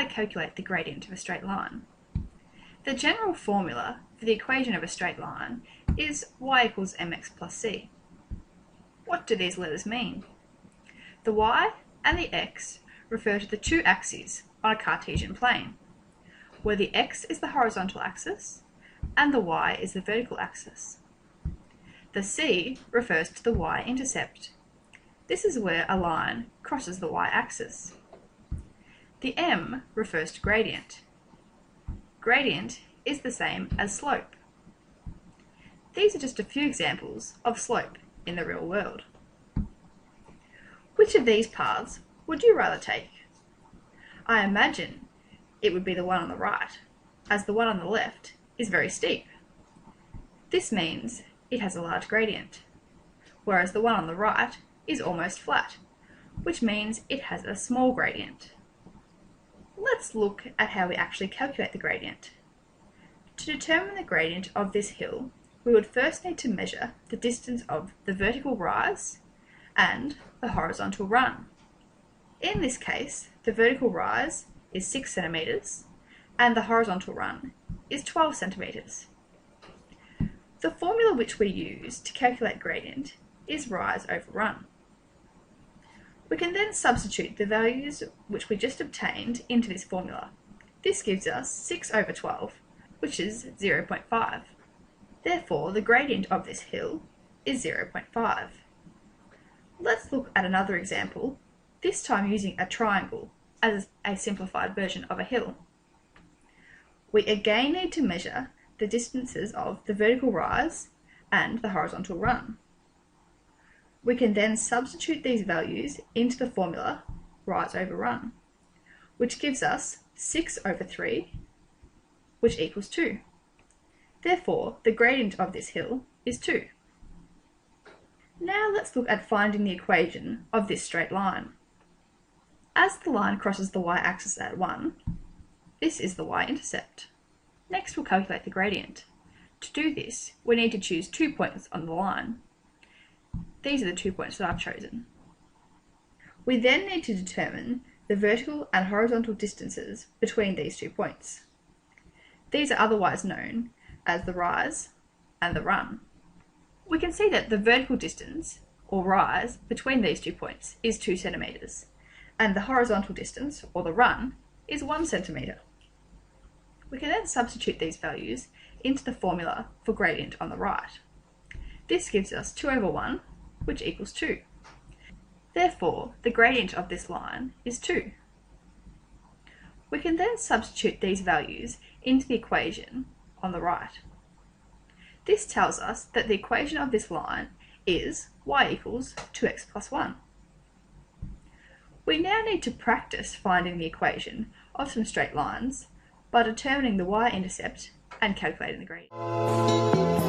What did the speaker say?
calculate the gradient of a straight line. The general formula for the equation of a straight line is y equals mx plus c. What do these letters mean? The y and the x refer to the two axes on a Cartesian plane, where the x is the horizontal axis and the y is the vertical axis. The c refers to the y-intercept. This is where a line crosses the y-axis. The m refers to gradient. Gradient is the same as slope. These are just a few examples of slope in the real world. Which of these paths would you rather take? I imagine it would be the one on the right, as the one on the left is very steep. This means it has a large gradient, whereas the one on the right is almost flat, which means it has a small gradient. Let's look at how we actually calculate the gradient. To determine the gradient of this hill, we would first need to measure the distance of the vertical rise and the horizontal run. In this case, the vertical rise is 6 centimeters and the horizontal run is 12 centimeters. The formula which we use to calculate gradient is rise over run. We can then substitute the values which we just obtained into this formula. This gives us 6 over 12, which is 0.5. Therefore, the gradient of this hill is 0.5. Let's look at another example, this time using a triangle as a simplified version of a hill. We again need to measure the distances of the vertical rise and the horizontal run. We can then substitute these values into the formula rise over run, which gives us 6 over 3, which equals 2. Therefore, the gradient of this hill is 2. Now let's look at finding the equation of this straight line. As the line crosses the y-axis at 1, this is the y-intercept. Next we'll calculate the gradient. To do this, we need to choose 2 points on the line. These are the 2 points that I've chosen. We then need to determine the vertical and horizontal distances between these 2 points. These are otherwise known as the rise and the run. We can see that the vertical distance, or rise, between these 2 points is 2 centimeters, and the horizontal distance, or the run, is 1 centimeter. We can then substitute these values into the formula for gradient on the right. This gives us 2 over 1, which equals 2. Therefore, the gradient of this line is 2. We can then substitute these values into the equation on the right. This tells us that the equation of this line is y equals 2x plus 1. We now need to practice finding the equation of some straight lines by determining the y-intercept and calculating the gradient.